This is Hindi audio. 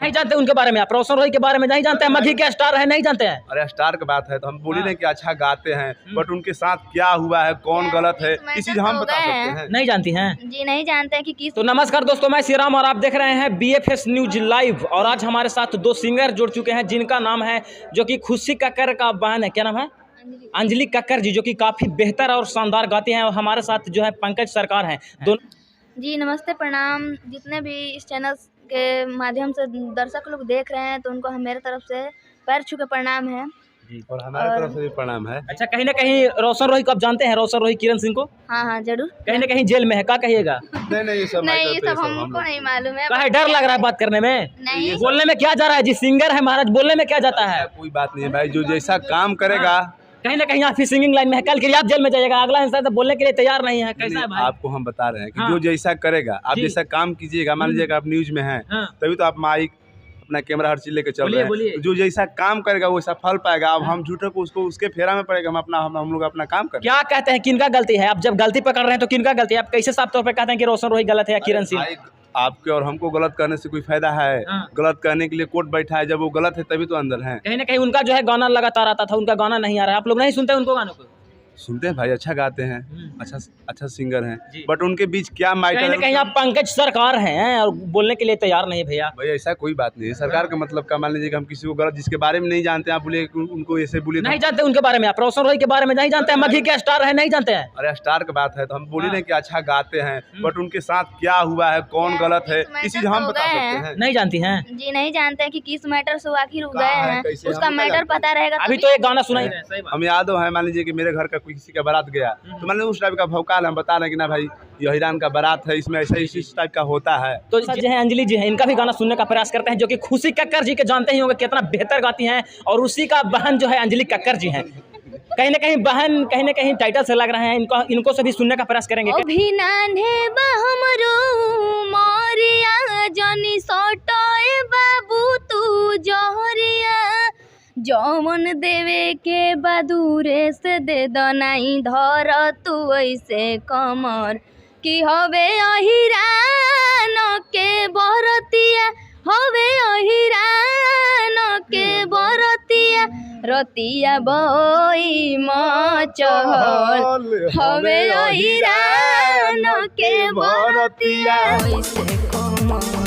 नहीं जानते उनके बारे में, आप रोशन रॉय के बारे में नहीं जानते हैं? मघी के स्टार है, नहीं जानते हैं? अरे स्टार की बात है तो हम बोली नहीं कि अच्छा गाते हैं, बट उनके साथ क्या हुआ है, कौन गलत है, इस चीज हम बता सकते हैं। नहीं जानती हैं जी, नहीं जानते हैं कि किस। तो नमस्कार दोस्तों, मैं श्रीराम और आप देख रहे हैं BFS न्यूज लाइव। और आज हमारे साथ दो सिंगर जुड़ चुके हैं जिनका नाम है, जो कि खुशी कक्कर का बहन है। क्या नाम है? अंजलि कक्कर जी, जो कि काफ़ी बेहतर और शानदार गाती हैं। और हमारे साथ जो है पंकज सरकार हैं। दोनों जी नमस्ते, प्रणाम। जितने भी इस चैनल के माध्यम से दर्शक लोग देख रहे हैं तो उनको हम मेरे तरफ से पैर छू के प्रणाम है और हमारे तरफ से भी प्रणाम है। अच्छा, कहीं ना कहीं रोशन रॉय को आप जानते हैं? रोशन रॉय किरण सिंह को हाँ जरूर। कहीं ना कहीं जेल में है, क्या कहिएगा? नहीं, ये सब हमको नहीं मालूम है। कहीं डर लग रहा है बात करने में? नहीं, बोलने में क्या जा रहा है जी? सिंगर है महाराज, बोलने में क्या जाता है? कोई बात नहीं है भाई, जो जैसा काम करेगा। कहीं ना कहीं आप फिर सिंगिंग लाइन में है, कल के लिए आप जेल में जाइएगा। अगला इंसान तो बोलने के लिए तैयार नहीं है। कैसा है भाई? आपको हम बता रहे हैं कि हाँ। जो जैसा करेगा, आप जैसा काम कीजिएगा, मान लीजिएगा आप न्यूज में हैं, तभी तो आप माइक अपना कैमरा हर चीज लेके चल रहे हैं। तो जो जैसा काम करेगा वैसा फल पाएगा। अब हम झूठे को उसको उसके फेरा में पड़ेगा, हम लोग अपना काम करें। क्या कहते हैं, किनका गलती है? आप जब गलती पकड़ रहे हैं तो किनका गलती है? आप कैसे साफ तौर पे कहते हैं कि रोशन रॉय गलत है या किरण सिंह? आपके और हमको गलत करने से कोई फायदा है? गलत करने के लिए कोर्ट बैठा है, जब वो गलत है तभी तो अंदर है। कहीं ना कहीं उनका जो है गाना लगातार आता था, उनका गाना नहीं आ रहा है। आप लोग नहीं सुनते उनको गानों को? सुनते हैं भाई, अच्छा गाते हैं, अच्छा सिंगर हैं, बट उनके बीच क्या मैटर कहीं है? ना कहीं आप पंकज सरकार हैं और बोलने के लिए तैयार नहीं भैया। भाई ऐसा कोई बात नहीं है। सरकार का मतलब क्या? मान लीजिए कि हम किसी को गलत, जिसके बारे में नहीं जानते, आप बोले उनको ऐसे बोले। नहीं जानते उनके बारे में, आप रोशन रॉय के बारे में नहीं जानते हैं? मघी के स्टार है, नहीं जानते हैं? अरे स्टार की बात है तो हम बोली नहीं कि अच्छा गाते हैं, बट उनके साथ क्या हुआ है, कौन गलत है, इस चीज हम बता सकते हैं। नहीं जानती हैं जी, नहीं जानते हैं कि किस मैटर से आखिर गए हैं, उसका मैटर पता रहेगा। अभी तो एक गाना सुनाई है। हम याद है, मान लीजिए कि मेरे घर का कोई किसी का बारात गया, तो मान लीजिए उस टाइप का भौकाल हम बता रहे हैं कि ना भाई ये हिरान का बारात है, इसमें ऐसा इस टाइप का होता है। तो जो है अंजलि जी है, इनका भी गाना सुनने का प्रयास करते हैं, जो कि खुशी कक्कर जी के जानते ही होंगे कितना बेहतर गाती हैं। और उसी का बहन जो है अंजलि कक्कर जी हैं। कहीं ना कहीं बहन, कहीं ना कहीं टाइटल से लग रहे हैं। इनको से भी सुनने का प्रयास करेंगे। जौवन देवे के बदूरे से दे दो, नहीं धर तू ऐसे कमर कि हवे अहिरान के बरतिया, हवे अहिरान के बरतिया, रतिया बोई मचहल, हवे अहिरान के बरतिया ऐसे कमर।